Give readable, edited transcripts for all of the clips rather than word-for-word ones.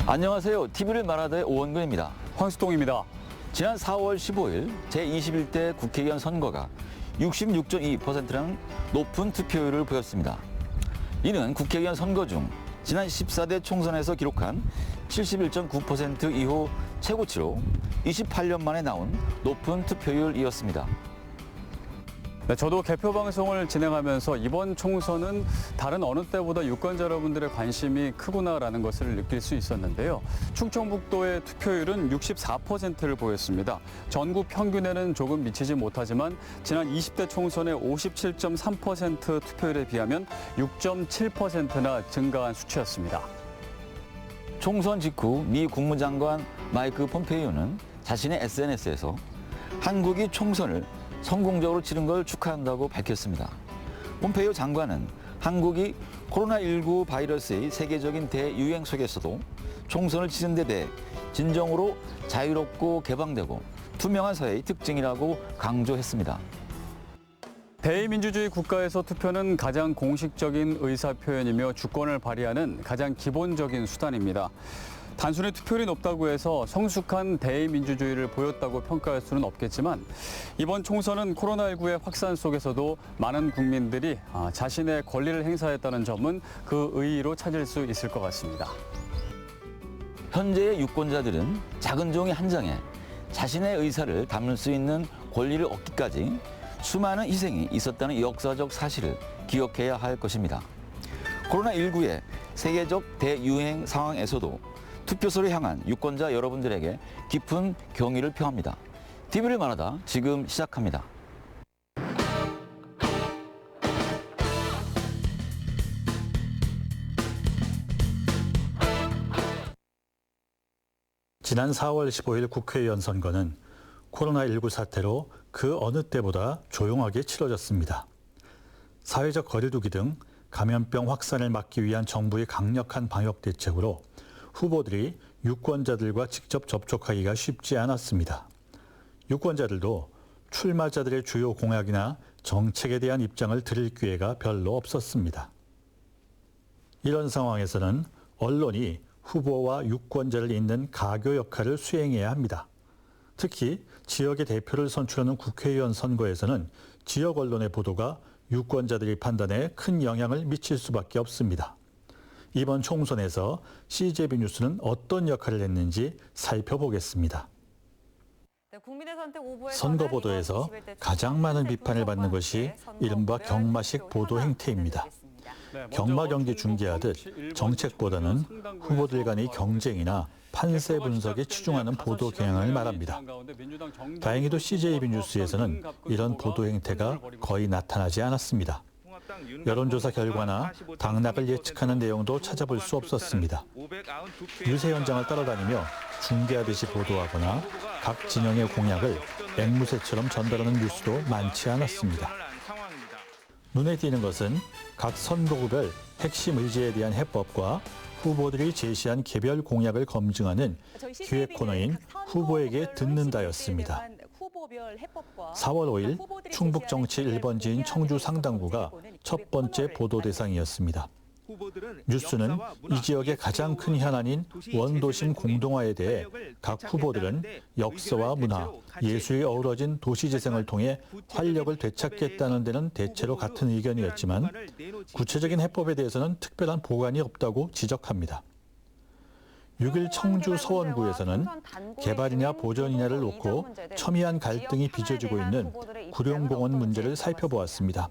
안녕하세요. TV를 말하다의 오원근입니다. 황수동입니다. 지난 4월 15일 제21대 국회의원 선거가 66.2%라는 높은 투표율을 보였습니다. 이는 국회의원 선거 중 지난 14대 총선에서 기록한 71.9% 이후 최고치로 28년 만에 나온 높은 투표율이었습니다. 네, 저도 개표 방송을 진행하면서 이번 총선은 다른 어느 때보다 유권자 여러분들의 관심이 크구나라는 것을 느낄 수 있었는데요. 충청북도의 투표율은 64%를 보였습니다. 전국 평균에는 조금 미치지 못하지만 지난 20대 총선의 57.3% 투표율에 비하면 6.7%나 증가한 수치였습니다. 총선 직후 미 국무장관 마이크 폼페이오는 자신의 SNS에서 한국이 총선을 성공적으로 치른 걸 축하한다고 밝혔습니다. 폼페이오 장관은 한국이 코로나19 바이러스의 세계적인 대유행 속에서도 총선을 치른 데 대해 진정으로 자유롭고 개방되고 투명한 사회의 특징이라고 강조했습니다. 대의민주주의 국가에서 투표는 가장 공식적인 의사표현이며 주권을 발휘하는 가장 기본적인 수단입니다. 단순히 투표율이 높다고 해서 성숙한 대의민주주의를 보였다고 평가할 수는 없겠지만 이번 총선은 코로나19의 확산 속에서도 많은 국민들이 자신의 권리를 행사했다는 점은 그 의의로 찾을 수 있을 것 같습니다. 현재의 유권자들은 작은 종이 한 장에 자신의 의사를 담을 수 있는 권리를 얻기까지 수많은 희생이 있었다는 역사적 사실을 기억해야 할 것입니다. 코로나19의 세계적 대유행 상황에서도 투표소를 향한 유권자 여러분들에게 깊은 경의를 표합니다. TV를 말하다 지금 시작합니다. 지난 4월 15일 국회의원 선거는 코로나19 사태로 그 어느 때보다 조용하게 치러졌습니다. 사회적 거리두기 등 감염병 확산을 막기 위한 정부의 강력한 방역 대책으로 후보들이 유권자들과 직접 접촉하기가 쉽지 않았습니다. 유권자들도 출마자들의 주요 공약이나 정책에 대한 입장을 들을 기회가 별로 없었습니다. 이런 상황에서는 언론이 후보와 유권자를 잇는 가교 역할을 수행해야 합니다. 특히 지역의 대표를 선출하는 국회의원 선거에서는 지역 언론의 보도가 유권자들의 판단에 큰 영향을 미칠 수밖에 없습니다. 이번 총선에서 CJB 뉴스는 어떤 역할을 했는지 살펴보겠습니다. 선거 보도에서 가장 많은 비판을 받는 것이 이른바 경마식 보도 행태입니다. 경마 경기 중계하듯 정책보다는 후보들 간의 경쟁이나 판세 분석에 치중하는 보도 경향을 말합니다. 다행히도 CJB 뉴스에서는 이런 보도 행태가 거의 나타나지 않았습니다. 여론조사 결과나 당락을 예측하는 내용도 찾아볼 수 없었습니다. 유세 현장을 따라다니며 중계하듯이 보도하거나 각 진영의 공약을 앵무새처럼 전달하는 뉴스도 많지 않았습니다. 눈에 띄는 것은 각 선거구별 핵심 의제에 대한 해법과 후보들이 제시한 개별 공약을 검증하는 기획 코너인 후보에게 듣는다였습니다. 4월 5일 충북 정치 1번지인 청주 상당구가 첫 번째 보도 대상이었습니다. 뉴스는 이 지역의 가장 큰 현안인 원도심 공동화에 대해 각 후보들은 역사와 문화, 예술이 어우러진 도시재생을 통해 활력을 되찾겠다는 데는 대체로 같은 의견이었지만 구체적인 해법에 대해서는 특별한 보관이 없다고 지적합니다. 6일 청주 서원구에서는 개발이냐 보전이냐를 놓고 첨예한 갈등이 빚어지고 있는 구룡공원 문제를 살펴보았습니다.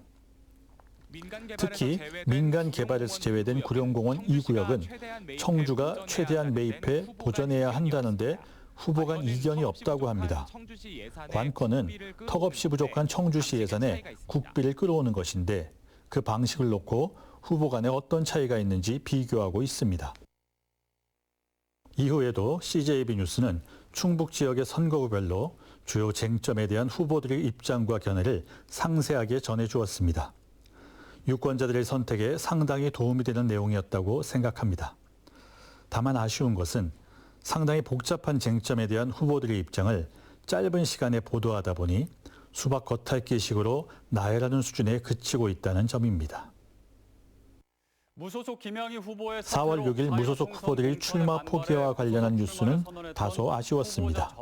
특히 민간 개발에서 제외된 구룡공원 2구역은 청주가 최대한 매입해 보전해야 한다는데 후보 간 이견이 없다고 합니다. 관건은 턱없이 부족한 청주시 예산에 국비를 끌어오는 것인데 그 방식을 놓고 후보 간에 어떤 차이가 있는지 비교하고 있습니다. 이후에도 CJB 뉴스는 충북 지역의 선거구별로 주요 쟁점에 대한 후보들의 입장과 견해를 상세하게 전해주었습니다. 유권자들의 선택에 상당히 도움이 되는 내용이었다고 생각합니다. 다만 아쉬운 것은 상당히 복잡한 쟁점에 대한 후보들의 입장을 짧은 시간에 보도하다 보니 수박 겉핥기식으로 나열하는 수준에 그치고 있다는 점입니다. 무소속 김양희 후보의 4월 6일 무소속 후보들이 출마 포기와 관련한 뉴스는 다소 아쉬웠습니다.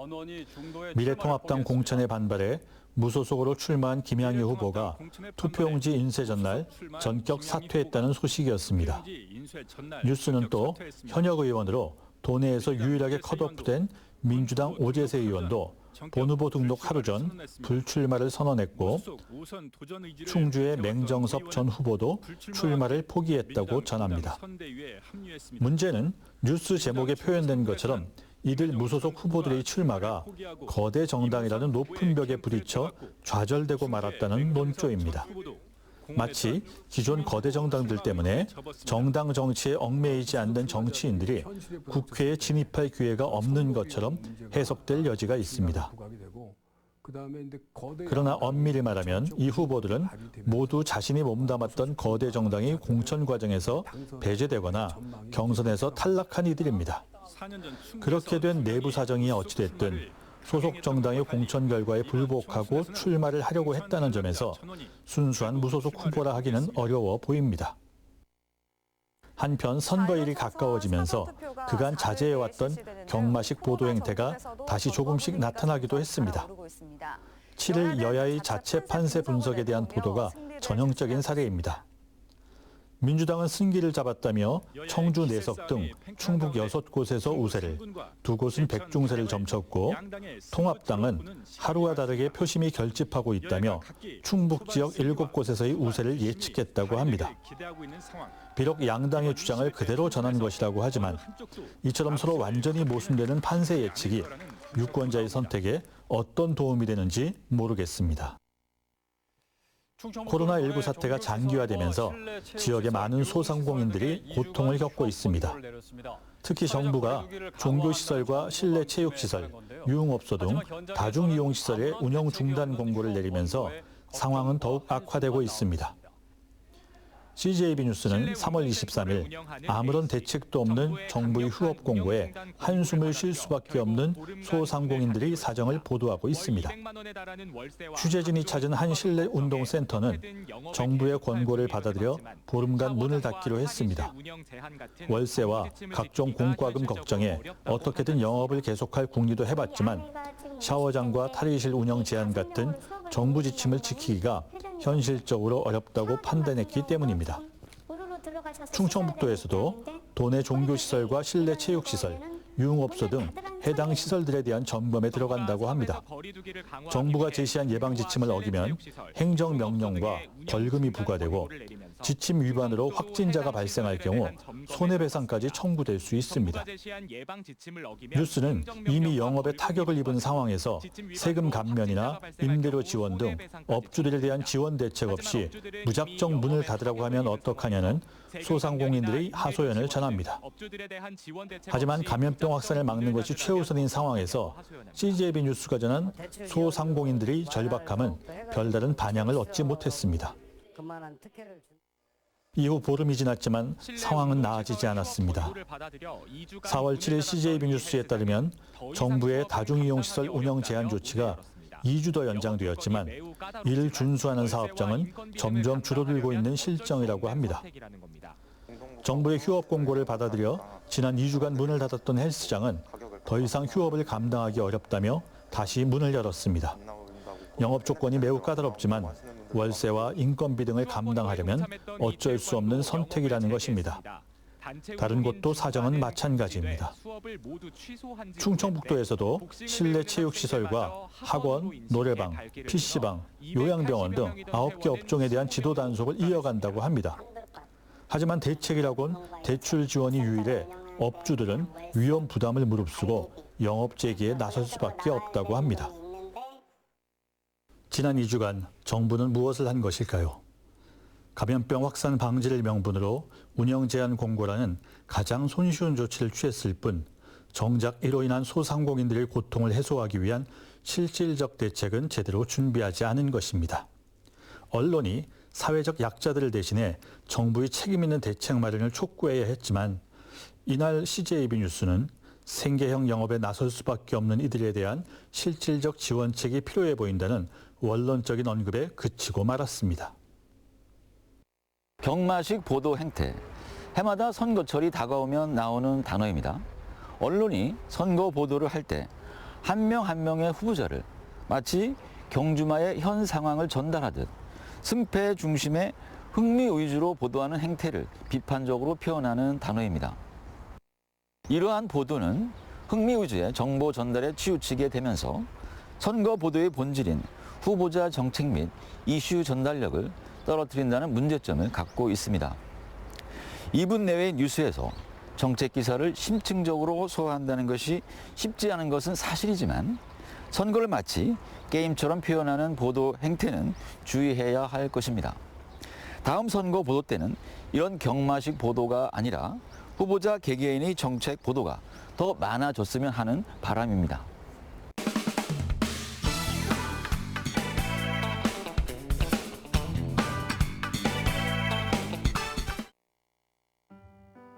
미래통합당 공천에 반발해 무소속으로 출마한 김양희 후보가 투표용지 인쇄 전날 전격 사퇴했다는 소식이었습니다. 뉴스는 또 현역 의원으로 도내에서 유일하게 컷오프된 민주당 오재세 의원도 본 후보 등록 하루 전 불출마를 선언했고 충주의 맹정섭 전 후보도 출마를 포기했다고 전합니다. 문제는 뉴스 제목에 표현된 것처럼 이들 무소속 후보들의 출마가 거대 정당이라는 높은 벽에 부딪혀 좌절되고 말았다는 논조입니다. 마치 기존 거대 정당들 때문에 정당 정치에 얽매이지 않는 정치인들이 국회에 진입할 기회가 없는 것처럼 해석될 여지가 있습니다. 그러나 엄밀히 말하면 이 후보들은 모두 자신이 몸담았던 거대 정당이 공천 과정에서 배제되거나 경선에서 탈락한 이들입니다. 그렇게 된 내부 사정이 어찌됐든 소속 정당의 공천 결과에 불복하고 출마를 하려고 했다는 점에서 순수한 무소속 후보라 하기는 어려워 보입니다. 한편 선거일이 가까워지면서 그간 자제해왔던 경마식 보도 행태가 다시 조금씩 나타나기도 했습니다. 7일 여야의 자체 판세 분석에 대한 보도가 전형적인 사례입니다. 민주당은 승기를 잡았다며 청주 4석 등 충북 6곳에서 우세를, 2곳은 백중세를 점쳤고 통합당은 하루와 다르게 표심이 결집하고 있다며 충북 지역 7곳에서의 우세를 예측했다고 합니다. 비록 양당의 주장을 그대로 전한 것이라고 하지만 이처럼 서로 완전히 모순되는 판세 예측이 유권자의 선택에 어떤 도움이 되는지 모르겠습니다. 코로나19 사태가 장기화되면서 지역의 많은 소상공인들이 고통을 겪고 있습니다. 특히 정부가 종교시설과 실내체육시설, 유흥업소 등 다중이용시설의 운영 중단 공고를 내리면서 상황은 더욱 악화되고 있습니다. CJB 뉴스는 3월 23일 아무런 대책도 없는 정부의 휴업 공고에 한숨을 쉴 수밖에 없는 소상공인들의 사정을 보도하고 있습니다. 취재진이 찾은 한 실내 운동센터는 정부의 권고를 받아들여 보름간 문을 닫기로 했습니다. 월세와 각종 공과금 걱정에 어떻게든 영업을 계속할 궁리도 해봤지만 샤워장과 탈의실 운영 제한 같은 정부 지침을 지키기가 현실적으로 어렵다고 판단했기 때문입니다. 충청북도에서도 도내 종교시설과 실내 체육시설, 유흥업소 등 해당 시설들에 대한 점검에 들어간다고 합니다. 정부가 제시한 예방 지침을 어기면 행정명령과 벌금이 부과되고 지침 위반으로 확진자가 발생할 경우 손해배상까지 청구될 수 있습니다. 뉴스는 이미 영업에 타격을 입은 상황에서 세금 감면이나 임대료 지원 등 업주들에 대한 지원 대책 없이 무작정 문을 닫으라고 하면 어떡하냐는 소상공인들의 하소연을 전합니다. 하지만 감염병 확산을 막는 것이 최우선인 상황에서 CJB 뉴스가 전한 소상공인들의 절박함은 별다른 반향을 얻지 못했습니다. 이후 보름이 지났지만 상황은 나아지지 않았습니다. 4월 7일 CJB 뉴스에 따르면 정부의 다중이용시설 운영 제한 조치가 2주 더 연장되었지만 이를 준수하는 사업장은 점점 줄어들고 있는 실정이라고 합니다. 정부의 휴업 공고를 받아들여 지난 2주간 문을 닫았던 헬스장은 더 이상 휴업을 감당하기 어렵다며 다시 문을 열었습니다. 영업 조건이 매우 까다롭지만 월세와 인건비 등을 감당하려면 어쩔 수 없는 선택이라는 것입니다. 다른 곳도 사정은 마찬가지입니다. 충청북도에서도 실내 체육시설과 학원, 노래방, PC방, 요양병원 등 9개 업종에 대한 지도 단속을 이어간다고 합니다. 하지만 대책이라곤 대출 지원이 유일해 업주들은 위험 부담을 무릅쓰고 영업 재개에 나설 수밖에 없다고 합니다. 지난 2주간 정부는 무엇을 한 것일까요? 감염병 확산 방지를 명분으로 운영 제한 공고라는 가장 손쉬운 조치를 취했을 뿐 정작 이로 인한 소상공인들의 고통을 해소하기 위한 실질적 대책은 제대로 준비하지 않은 것입니다. 언론이 사회적 약자들을 대신해 정부의 책임 있는 대책 마련을 촉구해야 했지만 이날 CJB 뉴스는 생계형 영업에 나설 수밖에 없는 이들에 대한 실질적 지원책이 필요해 보인다는 원론적인 언급에 그치고 말았습니다. 경마식 보도 행태, 해마다 선거철이 다가오면 나오는 단어입니다. 언론이 선거 보도를 할 때 한 명 한 명의 후보자를 마치 경주마의 현 상황을 전달하듯 승패 중심의 흥미 위주로 보도하는 행태를 비판적으로 표현하는 단어입니다. 이러한 보도는 흥미 위주의 정보 전달에 치우치게 되면서 선거 보도의 본질인 후보자 정책 및 이슈 전달력을 떨어뜨린다는 문제점을 갖고 있습니다. 2분 내외의 뉴스에서 정책 기사를 심층적으로 소화한다는 것이 쉽지 않은 것은 사실이지만 선거를 마치 게임처럼 표현하는 보도 행태는 주의해야 할 것입니다. 다음 선거 보도 때는 이런 경마식 보도가 아니라 후보자 개개인의 정책 보도가 더 많아졌으면 하는 바람입니다.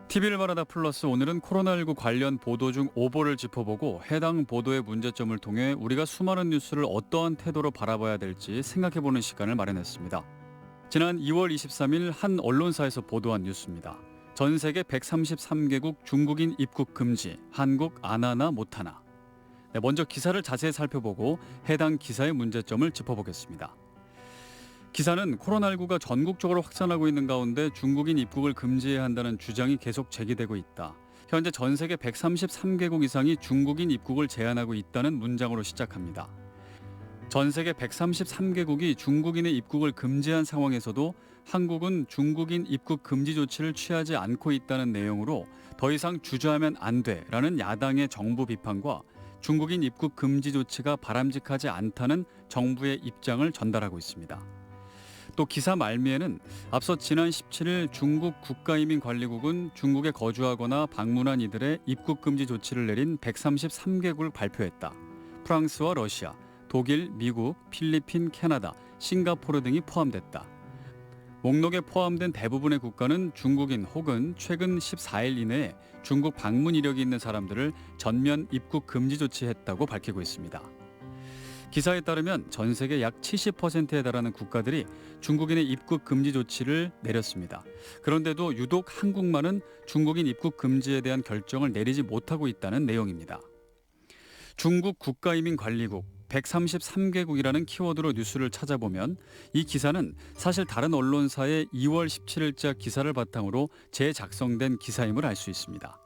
TV를 말하다 플러스 오늘은 코로나19 관련 보도 중 오보를 짚어보고 해당 보도의 문제점을 통해 우리가 수많은 뉴스를 어떠한 태도로 바라봐야 될지 생각해보는 시간을 마련했습니다. 지난 2월 23일 한 언론사에서 보도한 뉴스입니다. 전 세계 133개국 중국인 입국 금지, 한국 안 하나 못 하나. 먼저 기사를 자세히 살펴보고 해당 기사의 문제점을 짚어보겠습니다. 기사는 코로나19가 전국적으로 확산하고 있는 가운데 중국인 입국을 금지해야 한다는 주장이 계속 제기되고 있다. 현재 전 세계 133개국 이상이 중국인 입국을 제한하고 있다는 문장으로 시작합니다. 전 세계 133개국이 중국인의 입국을 금지한 상황에서도 한국은 중국인 입국 금지 조치를 취하지 않고 있다는 내용으로 더 이상 주저하면 안 돼라는 야당의 정부 비판과 중국인 입국 금지 조치가 바람직하지 않다는 정부의 입장을 전달하고 있습니다. 또 기사 말미에는 앞서 지난 17일 중국 국가이민관리국은 중국에 거주하거나 방문한 이들의 입국 금지 조치를 내린 133개국을 발표했다. 프랑스와 러시아, 독일, 미국, 필리핀, 캐나다, 싱가포르 등이 포함됐다. 목록에 포함된 대부분의 국가는 중국인 혹은 최근 14일 이내에 중국 방문 이력이 있는 사람들을 전면 입국 금지 조치했다고 밝히고 있습니다. 기사에 따르면 전 세계 약 70%에 달하는 국가들이 중국인의 입국 금지 조치를 내렸습니다. 그런데도 유독 한국만은 중국인 입국 금지에 대한 결정을 내리지 못하고 있다는 내용입니다. 중국 국가이민관리국 133개국이라는 키워드로 뉴스를 찾아보면 이 기사는 사실 다른 언론사의 2월 17일자 기사를 바탕으로 재작성된 기사임을 알 수 있습니다.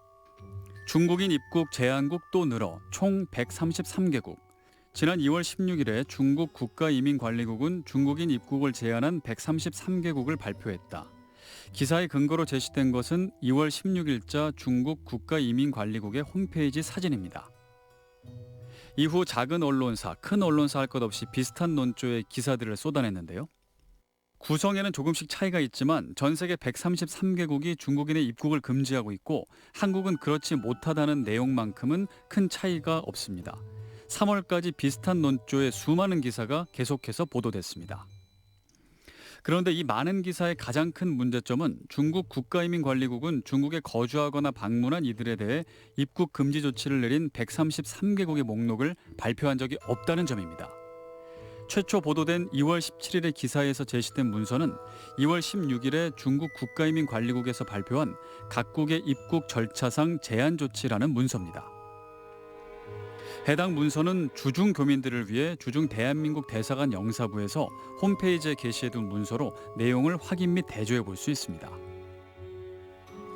중국인 입국 제한국 또 늘어 총 133개국. 지난 2월 16일에 중국 국가이민관리국은 중국인 입국을 제한한 133개국을 발표했다. 기사의 근거로 제시된 것은 2월 16일자 중국 국가이민관리국의 홈페이지 사진입니다. 이후 작은 언론사, 큰 언론사 할 것 없이 비슷한 논조의 기사들을 쏟아냈는데요. 구성에는 조금씩 차이가 있지만 전 세계 133개국이 중국인의 입국을 금지하고 있고 한국은 그렇지 못하다는 내용만큼은 큰 차이가 없습니다. 3월까지 비슷한 논조의 수많은 기사가 계속해서 보도됐습니다. 그런데 이 많은 기사의 가장 큰 문제점은 중국 국가이민관리국은 중국에 거주하거나 방문한 이들에 대해 입국 금지 조치를 내린 133개국의 목록을 발표한 적이 없다는 점입니다. 최초 보도된 2월 17일의 기사에서 제시된 문서는 2월 16일에 중국 국가이민관리국에서 발표한 각국의 입국 절차상 제한 조치라는 문서입니다. 해당 문서는 주중 교민들을 위해 주중 대한민국 대사관 영사부에서 홈페이지에 게시해둔 문서로 내용을 확인 및 대조해 볼 수 있습니다.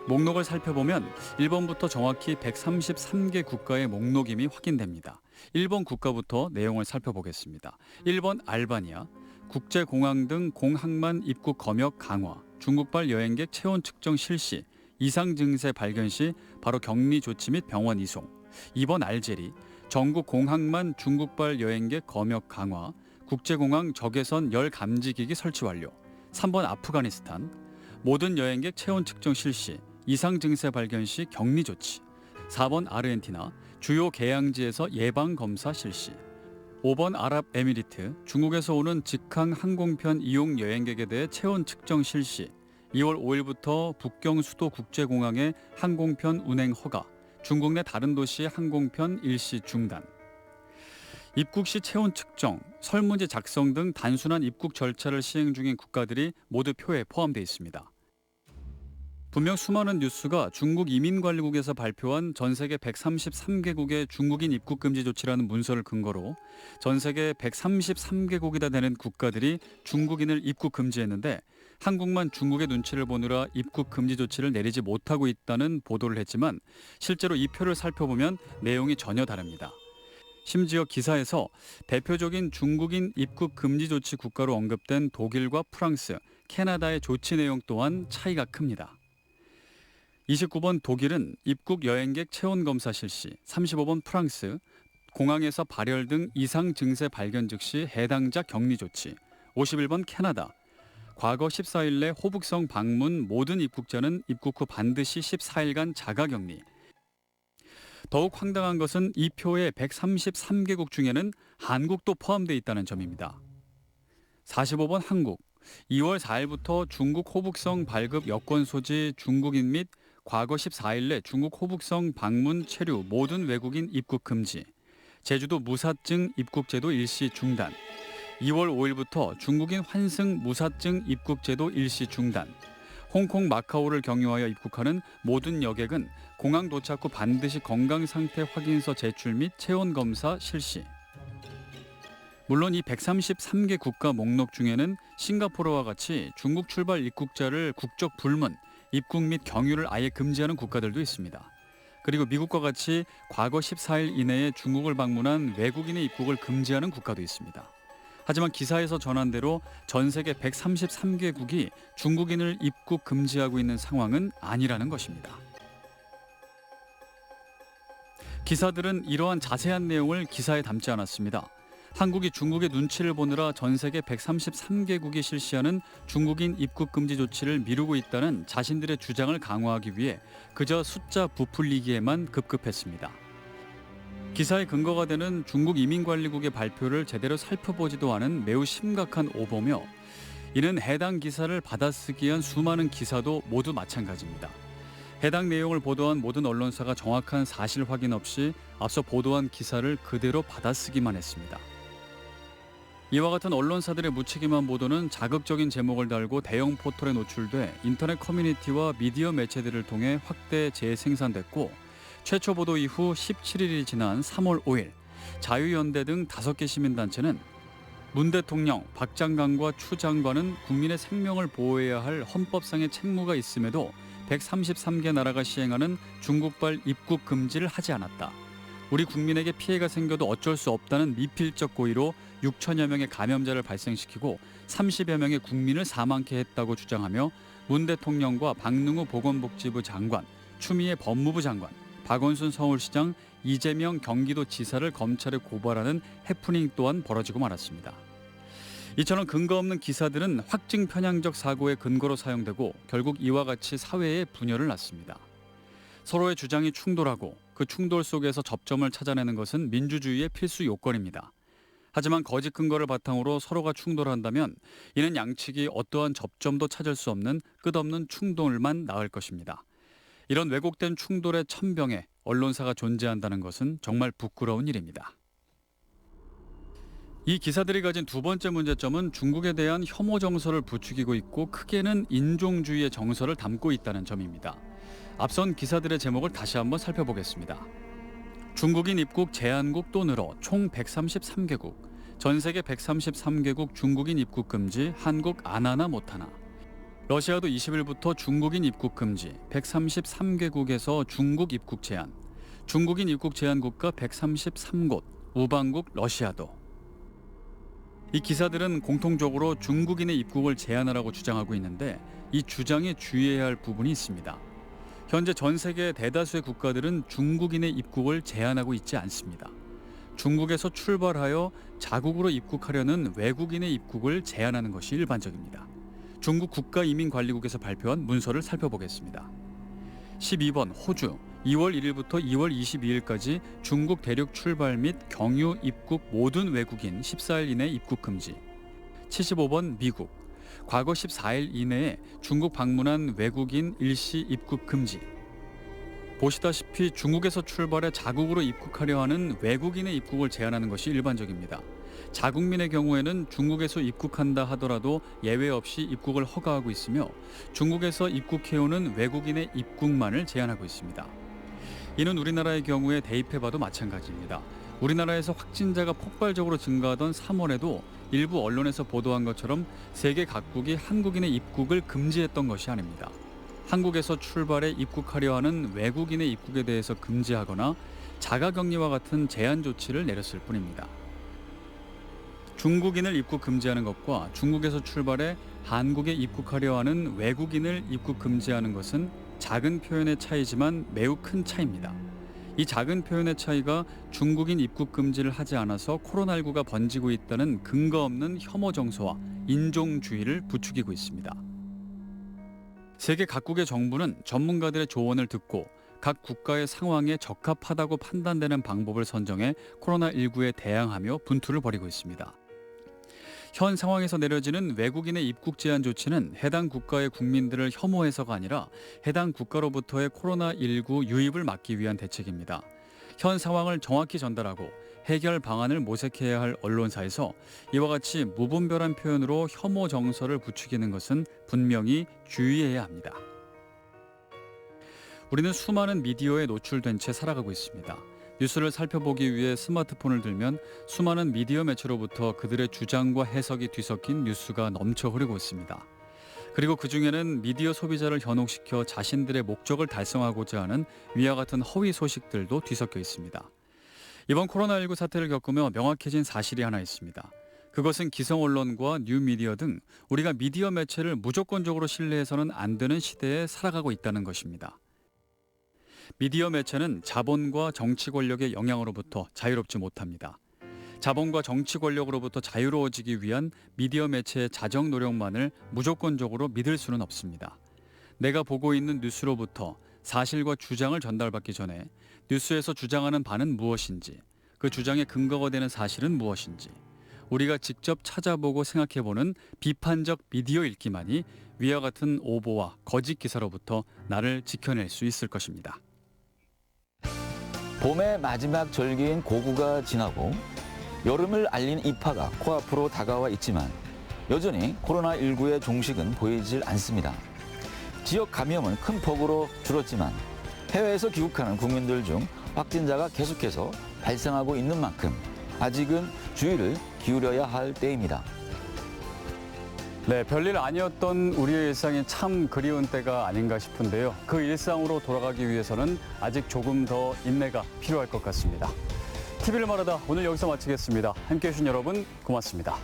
목록을 살펴보면 1번부터 정확히 133개 국가의 목록임이 확인됩니다. 1번 국가부터 내용을 살펴보겠습니다. 1번 알바니아, 국제공항 등 공항만 입국 검역 강화, 중국발 여행객 체온 측정 실시, 이상 증세 발견 시 바로 격리 조치 및 병원 이송. 2번 알제리, 전국 공항만 중국발 여행객 검역 강화, 국제공항 적외선 열 감지기기 설치 완료. 3번 아프가니스탄, 모든 여행객 체온 측정 실시, 이상 증세 발견 시 격리 조치. 4번 아르헨티나, 주요 개항지에서 예방 검사 실시. 5번 아랍에미리트, 중국에서 오는 직항 항공편 이용 여행객에 대해 체온 측정 실시. 2월 5일부터 북경 수도 국제공항에 항공편 운행 허가. 중국 내 다른 도시의 항공편 일시 중단. 입국 시 체온 측정, 설문지 작성 등 단순한 입국 절차를 시행 중인 국가들이 모두 표에 포함되어 있습니다. 분명 수많은 뉴스가 중국 이민관리국에서 발표한 전 세계 133개국의 중국인 입국 금지 조치라는 문서를 근거로 전 세계 133개국이나 되는 국가들이 중국인을 입국 금지했는데 한국만 중국의 눈치를 보느라 입국 금지 조치를 내리지 못하고 있다는 보도를 했지만 실제로 이 표를 살펴보면 내용이 전혀 다릅니다. 심지어 기사에서 대표적인 중국인 입국 금지 조치 국가로 언급된 독일과 프랑스, 캐나다의 조치 내용 또한 차이가 큽니다. 29번 독일은 입국 여행객 체온 검사 실시, 35번 프랑스, 공항에서 발열 등 이상 증세 발견 즉시 해당자 격리 조치, 51번 캐나다, 과거 14일 내 호북성 방문 모든 입국자는 입국 후 반드시 14일간 자가격리. 더욱 황당한 것은 이 표의 133개국 중에는 한국도 포함되어 있다는 점입니다. 45번 한국, 2월 4일부터 중국 호북성 발급 여권 소지 중국인 및 과거 14일 내 중국 호북성 방문 체류 모든 외국인 입국 금지, 제주도 무사증 입국제도 일시 중단, 2월 5일부터 중국인 환승 무사증 입국제도 일시 중단, 홍콩 마카오를 경유하여 입국하는 모든 여객은 공항 도착 후 반드시 건강상태 확인서 제출 및 체온검사 실시. 물론 이 133개 국가 목록 중에는 싱가포르와 같이 중국 출발 입국자를 국적 불문, 입국 및 경유를 아예 금지하는 국가들도 있습니다. 그리고 미국과 같이 과거 14일 이내에 중국을 방문한 외국인의 입국을 금지하는 국가도 있습니다. 하지만 기사에서 전한 대로 전 세계 133개국이 중국인을 입국 금지하고 있는 상황은 아니라는 것입니다. 기사들은 이러한 자세한 내용을 기사에 담지 않았습니다. 한국이 중국의 눈치를 보느라 전 세계 133개국이 실시하는 중국인 입국 금지 조치를 미루고 있다는 자신들의 주장을 강화하기 위해 그저 숫자 부풀리기에만 급급했습니다. 기사의 근거가 되는 중국 이민관리국의 발표를 제대로 살펴보지도 않은 매우 심각한 오보며 이는 해당 기사를 받아쓰기 위한 수많은 기사도 모두 마찬가지입니다. 해당 내용을 보도한 모든 언론사가 정확한 사실 확인 없이 앞서 보도한 기사를 그대로 받아쓰기만 했습니다. 이와 같은 언론사들의 무책임한 보도는 자극적인 제목을 달고 대형 포털에 노출돼 인터넷 커뮤니티와 미디어 매체들을 통해 확대 재생산됐고 최초 보도 이후 17일이 지난 3월 5일 자유연대 등 5개 시민단체는 문 대통령, 박 장관과 추 장관은 국민의 생명을 보호해야 할 헌법상의 책무가 있음에도 133개 나라가 시행하는 중국발 입국 금지를 하지 않았다. 우리 국민에게 피해가 생겨도 어쩔 수 없다는 미필적 고의로 6천여 명의 감염자를 발생시키고 30여 명의 국민을 사망케 했다고 주장하며 문 대통령과 박능우 보건복지부 장관, 추미애 법무부 장관, 박원순 서울시장, 이재명 경기도지사를 검찰에 고발하는 해프닝 또한 벌어지고 말았습니다. 이처럼 근거 없는 기사들은 확증 편향적 사고의 근거로 사용되고 결국 이와 같이 사회에 분열을 낳습니다. 서로의 주장이 충돌하고 그 충돌 속에서 접점을 찾아내는 것은 민주주의의 필수 요건입니다. 하지만 거짓 근거를 바탕으로 서로가 충돌한다면 이는 양측이 어떠한 접점도 찾을 수 없는 끝없는 충돌만 낳을 것입니다. 이런 왜곡된 충돌의 천병에 언론사가 존재한다는 것은 정말 부끄러운 일입니다. 이 기사들이 가진 두 번째 문제점은 중국에 대한 혐오 정서를 부추기고 있고 크게는 인종주의의 정서를 담고 있다는 점입니다. 앞선 기사들의 제목을 다시 한번 살펴보겠습니다. 중국인 입국 제한국 또 늘어 총 133개국, 전 세계 133개국 중국인 입국 금지, 한국 안 하나 못 하나. 러시아도 20일부터 중국인 입국 금지, 133개국에서 중국 입국 제한, 중국인 입국 제한 국가 133곳, 우방국 러시아도. 이 기사들은 공통적으로 중국인의 입국을 제한하라고 주장하고 있는데 이 주장에 주의해야 할 부분이 있습니다. 현재 전 세계 대다수의 국가들은 중국인의 입국을 제한하고 있지 않습니다. 중국에서 출발하여 자국으로 입국하려는 외국인의 입국을 제한하는 것이 일반적입니다. 중국 국가이민관리국에서 발표한 문서를 살펴보겠습니다. 12번 호주, 2월 1일부터 2월 22일까지 중국 대륙 출발 및 경유 입국 모든 외국인 14일 이내 입국 금지. 75번 미국, 과거 14일 이내에 중국 방문한 외국인 일시 입국 금지. 보시다시피 중국에서 출발해 자국으로 입국하려 하는 외국인의 입국을 제한하는 것이 일반적입니다. 자국민의 경우에는 중국에서 입국한다 하더라도 예외 없이 입국을 허가하고 있으며 중국에서 입국해오는 외국인의 입국만을 제한하고 있습니다. 이는 우리나라의 경우에 대입해봐도 마찬가지입니다. 우리나라에서 확진자가 폭발적으로 증가하던 3월에도 일부 언론에서 보도한 것처럼 세계 각국이 한국인의 입국을 금지했던 것이 아닙니다. 한국에서 출발해 입국하려 하는 외국인의 입국에 대해서 금지하거나 자가격리와 같은 제한 조치를 내렸을 뿐입니다. 중국인을 입국 금지하는 것과 중국에서 출발해 한국에 입국하려 하는 외국인을 입국 금지하는 것은 작은 표현의 차이지만 매우 큰 차이입니다. 이 작은 표현의 차이가 중국인 입국 금지를 하지 않아서 코로나19가 번지고 있다는 근거 없는 혐오 정서와 인종주의를 부추기고 있습니다. 세계 각국의 정부는 전문가들의 조언을 듣고 각 국가의 상황에 적합하다고 판단되는 방법을 선정해 코로나19에 대항하며 분투를 벌이고 있습니다. 현 상황에서 내려지는 외국인의 입국 제한 조치는 해당 국가의 국민들을 혐오해서가 아니라 해당 국가로부터의 코로나19 유입을 막기 위한 대책입니다. 현 상황을 정확히 전달하고 해결 방안을 모색해야 할 언론사에서 이와 같이 무분별한 표현으로 혐오 정서를 부추기는 것은 분명히 주의해야 합니다. 우리는 수많은 미디어에 노출된 채 살아가고 있습니다. 뉴스를 살펴보기 위해 스마트폰을 들면 수많은 미디어 매체로부터 그들의 주장과 해석이 뒤섞인 뉴스가 넘쳐 흐르고 있습니다. 그리고 그중에는 미디어 소비자를 현혹시켜 자신들의 목적을 달성하고자 하는 위와 같은 허위 소식들도 뒤섞여 있습니다. 이번 코로나19 사태를 겪으며 명확해진 사실이 하나 있습니다. 그것은 기성 언론과 뉴미디어 등 우리가 미디어 매체를 무조건적으로 신뢰해서는 안 되는 시대에 살아가고 있다는 것입니다. 미디어 매체는 자본과 정치 권력의 영향으로부터 자유롭지 못합니다. 자본과 정치 권력으로부터 자유로워지기 위한 미디어 매체의 자정 노력만을 무조건적으로 믿을 수는 없습니다. 내가 보고 있는 뉴스로부터 사실과 주장을 전달받기 전에 뉴스에서 주장하는 바는 무엇인지, 그 주장의 근거가 되는 사실은 무엇인지 우리가 직접 찾아보고 생각해보는 비판적 미디어 읽기만이 위와 같은 오보와 거짓 기사로부터 나를 지켜낼 수 있을 것입니다. 봄의 마지막 절기인 고구가 지나고 여름을 알린 입하가 코앞으로 다가와 있지만 여전히 코로나19의 종식은 보이질 않습니다. 지역 감염은 큰 폭으로 줄었지만 해외에서 귀국하는 국민들 중 확진자가 계속해서 발생하고 있는 만큼 아직은 주의를 기울여야 할 때입니다. 네, 별일 아니었던 우리의 일상이 참 그리운 때가 아닌가 싶은데요. 그 일상으로 돌아가기 위해서는 아직 조금 더 인내가 필요할 것 같습니다. TV를 말하다 오늘 여기서 마치겠습니다. 함께해 주신 여러분 고맙습니다.